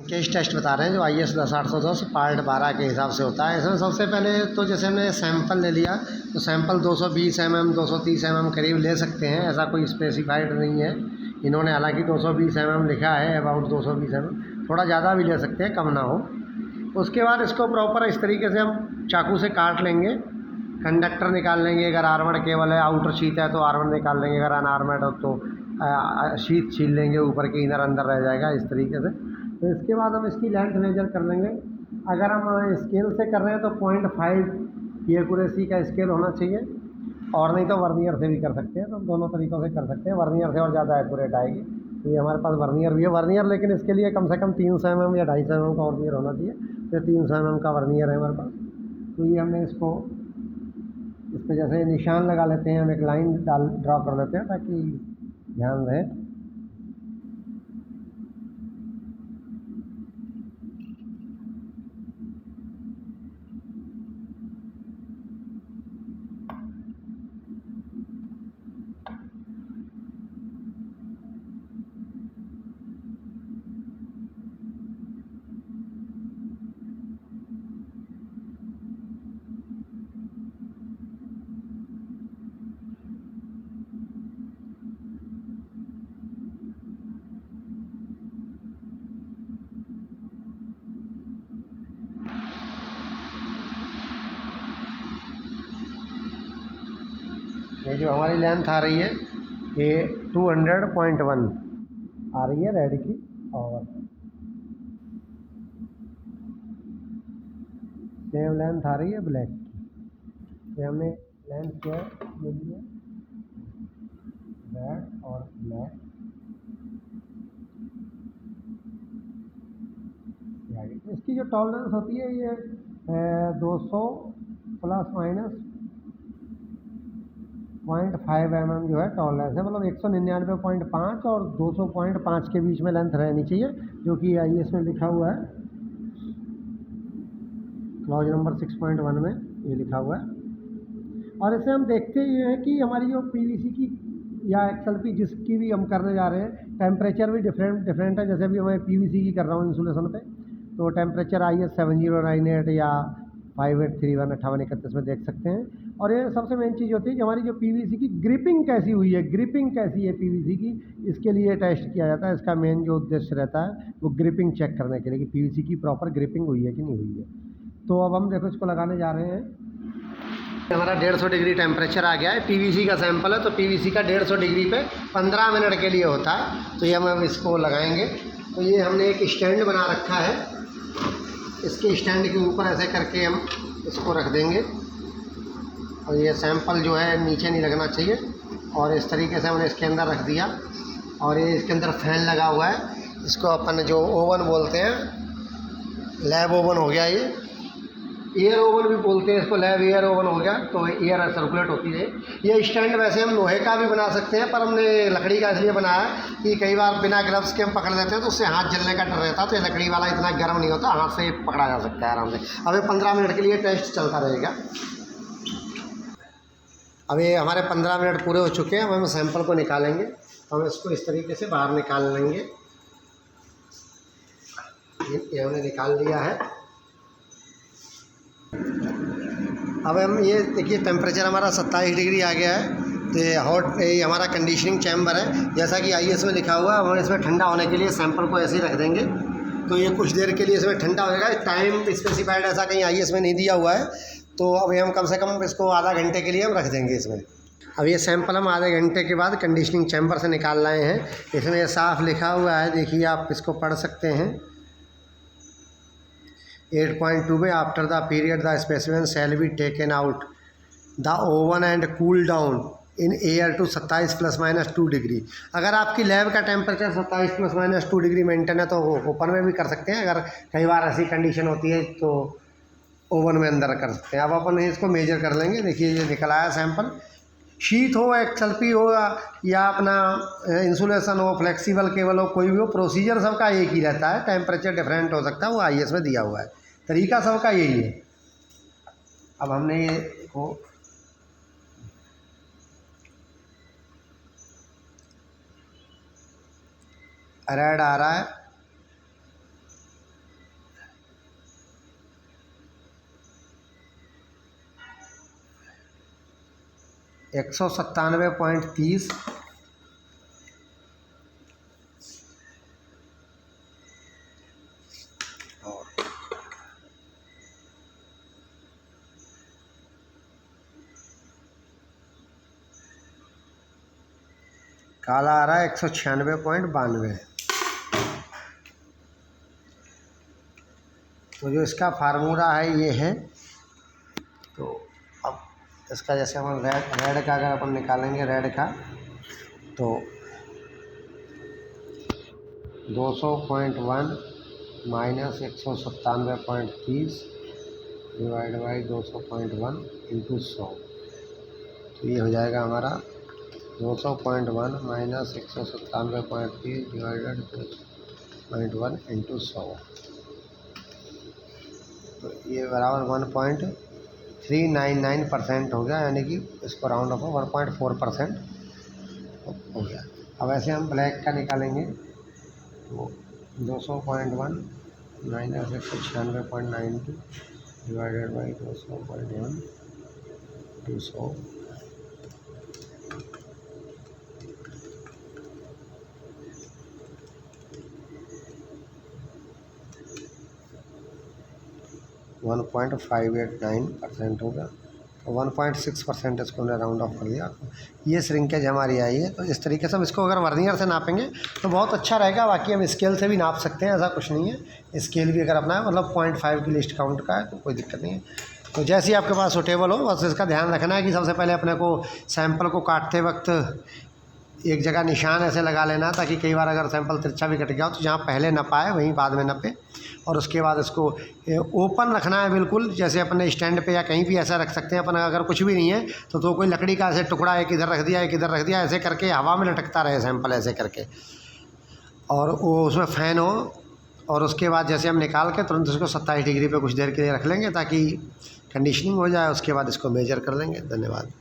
Case test बता रहे हैं जो IS 10810 पार्ट 12 के हिसाब से होता है। इसमें सबसे पहले तो जैसे हमने सैंपल ले लिया तो सैंपल 220 mm 230 mm करीब ले सकते हैं, ऐसा कोई स्पेसिफाइड नहीं है। इन्होंने हालांकि 220 mm लिखा है, अबाउट 220 mm, थोड़ा ज़्यादा भी ले सकते हैं, कम ना हो। उसके बाद इसको प्रॉपर इस तरीके से हम चाकू से काट लेंगे, कंडक्टर निकाल लेंगे। अगर आर्मर्ड केबल है, आउटर शीट है तो आर्मर्ड निकाल लेंगे, अगर अनआर्मर्ड हो तो शीट छील लेंगे, ऊपर के इनर अंदर रह जाएगा इस तरीके से। तो इसके बाद हम इसकी लेंथ मेजर कर लेंगे। अगर हम स्केल से कर रहे हैं तो 0.5 की एक्यूरेसी का स्केल होना चाहिए, और नहीं तो वर्नियर से भी कर सकते हैं। तो हम दोनों तरीक़ों से कर सकते हैं, वर्नियर से और ज़्यादा एक्यूरेट आएगी। तो ये हमारे पास वर्नियर भी है, वर्नियर लेकिन इसके लिए कम से कम 300 mm या 250 mm का वर्नियर होना चाहिए। तो 300 mm का वर्नियर है हमारे पास। तो ये हमने इसको इस पर जैसे निशान लगा लेते हैं, हम एक लाइन ड्रॉ कर लेते हैं ताकि ध्यान रहे। ये जो हमारी लेंथ आ रही है ये 200.1 आ रही है रेड की, और सेम लेंथ आ रही है ब्लैक की। ये हमने लेंथ जो है ये लिए रेड और ब्लैक। इसकी जो टॉलरेंस होती है ये 200 प्लस माइनस 0.5 mm जो है टॉलरेंस है, मतलब 199.5 और 200.5 के बीच में लेंथ रहनी चाहिए, जो कि IS में लिखा हुआ है, क्लॉज नंबर 6.1 में ये लिखा हुआ है। और इसे हम देखते ये हैं कि हमारी जो PVC की या XLP जिसकी भी हम करने जा रहे हैं, टेम्परेचर भी डिफरेंट है। जैसे अभी मैं PVC की कर रहा हूँ इंसुलेशन पे, तो टेम्परेचर IS 7098 या 5831 5831 में देख सकते हैं। और ये सबसे मेन चीज़ होती है कि हमारी जो PVC की ग्रिपिंग कैसी हुई है, ग्रिपिंग कैसी है PVC की, इसके लिए टेस्ट किया जाता है। इसका मेन जो उद्देश्य रहता है वो ग्रिपिंग चेक करने के लिए कि PVC की प्रॉपर ग्रिपिंग हुई है कि नहीं हुई है। तो अब हम देखो इसको लगाने जा रहे हैं। हमारा 150 डिग्री टेम्परेचर आ गया है। PVC का सैंपल है तो PVC का 150 डिग्री पे 15 मिनट के लिए होता है। तो ये हम इसको लगाएंगे। तो ये हमने एक स्टैंड बना रखा है, इसके स्टैंड के ऊपर ऐसे करके हम इसको रख देंगे, और ये सैंपल जो है नीचे नहीं लगना चाहिए। और इस तरीके से हमने इसके अंदर रख दिया, और ये इसके अंदर फैन लगा हुआ है। इसको अपन जो ओवन बोलते हैं, लैब ओवन हो गया, ये एयर ओवन भी बोलते हैं इसको, लैब एयर ओवन हो गया। तो एयर सर्कुलेट होती है। ये स्टैंड वैसे हम लोहे का भी बना सकते हैं, पर हमने लकड़ी का इसलिए बनाया कि कई बार बिना ग्लव्स के हम पकड़ लेते हैं तो उससे हाथ जलने का डर रहता है। तो ये लकड़ी वाला इतना गर्म नहीं होता, हाथ से पकड़ा जा सकता है आराम से। अब ये 15 मिनट के लिए टेस्ट चलता रहेगा। अब ये हमारे 15 मिनट पूरे हो चुके हैं। अब हम सैंपल को निकालेंगे। तो हम इसको इस तरीके से बाहर निकाल लेंगे। ये हमने निकाल लिया है। अब हम ये देखिए टेम्परेचर हमारा 27 डिग्री आ गया है। तो ये हॉट, ये हमारा कंडीशनिंग चैम्बर है जैसा कि IS में लिखा हुआ है। हम इसमें ठंडा होने के लिए सैंपल को ऐसे ही रख देंगे। तो ये कुछ देर के लिए इसमें ठंडा होएगा। टाइम स्पेसिफाइड ऐसा कहीं IS में नहीं दिया हुआ है। तो अभी हम कम से कम इसको आधा घंटे के लिए हम रख देंगे इसमें। अब ये सैंपल हम आधे घंटे के बाद कंडीशनिंग चैम्बर से निकाल लाए हैं। इसमें ये साफ लिखा हुआ है, देखिए आप इसको पढ़ सकते हैं। 8.2 में after the period the specimen shall be taken out the oven and cool down in air to 27 ± 2 degree. अगर आपकी लैब का टेम्परेचर 27 ± 2 डिग्री मेंटेन है तो ओपन में भी कर सकते हैं। अगर कई बार ऐसी कंडीशन होती है तो ओवन में अंदर कर सकते हैं। अब अपन इसको मेजर कर लेंगे। देखिए ये निकल आया सैंपल। शीट हो, XLP हो, या अपना इंसुलेशन हो, फ्लेक्सिबल केबल हो, कोई भी हो, प्रोसीजर सबका एक ही रहता है। टेम्परेचर डिफरेंट हो सकता है, वो IS में दिया हुआ है। तरीका सबका यही है। अब हमने ये को रेड आ रहा है, 197.30 और काला आ रहा है 196.92। तो जो इसका फार्मूला है ये है। तो अब इसका जैसे हम रेड का अगर अपन निकालेंगे रेड का, तो 200.1 माइनस 197.30 डिवाइड बाई 200.1 इंटू 100। तो ये हो जाएगा हमारा 200.1 माइनस 197.30 डिवाइडेड 200.1 इंटू 100। तो ये बराबर 1.399% हो गया, यानी कि इसको राउंड ऑफ 1.4% हो गया। अब ऐसे हम ब्लैक का निकालेंगे, तो 200.1 माइनस 196.92 डिवाइडेड बाई 200.1 टू 100। तो 1.589% होगा। तो 1.6% इसको हमने राउंड ऑफ कर दिया। ये श्रिंकेज हमारी आई है। तो इस तरीके से हम इसको अगर वर्नियर से नापेंगे तो बहुत अच्छा रहेगा। बाकी हम स्केल से भी नाप सकते हैं, ऐसा कुछ नहीं है। स्केल भी अगर अपना है, मतलब 0.5 की लिस्ट काउंट का है तो कोई दिक्कत नहीं है। तो जैसे ही आपके पास सूटेबल हो, बस इसका ध्यान रखना है कि सबसे पहले अपने को सैंपल को काटते वक्त एक जगह निशान ऐसे लगा लेना, ताकि कई बार अगर सैंपल तिरछा भी कट गया हो तो जहाँ पहले नपाए वहीं बाद में नपे। और उसके बाद इसको ओपन रखना है बिल्कुल, जैसे अपने स्टैंड पे या कहीं भी ऐसा रख सकते हैं अपन। अगर कुछ भी नहीं है तो कोई लकड़ी का ऐसे टुकड़ा एक इधर रख दिया एक इधर रख दिया, ऐसे करके हवा में लटकता रहे सैंपल ऐसे करके, और वो उसमें फ़ैन हो। और उसके बाद जैसे हम निकाल के तुरंत उसको 27 डिग्री पे कुछ देर के लिए रख लेंगे ताकि कंडीशनिंग हो जाए। उसके बाद इसको मेजर कर लेंगे। धन्यवाद।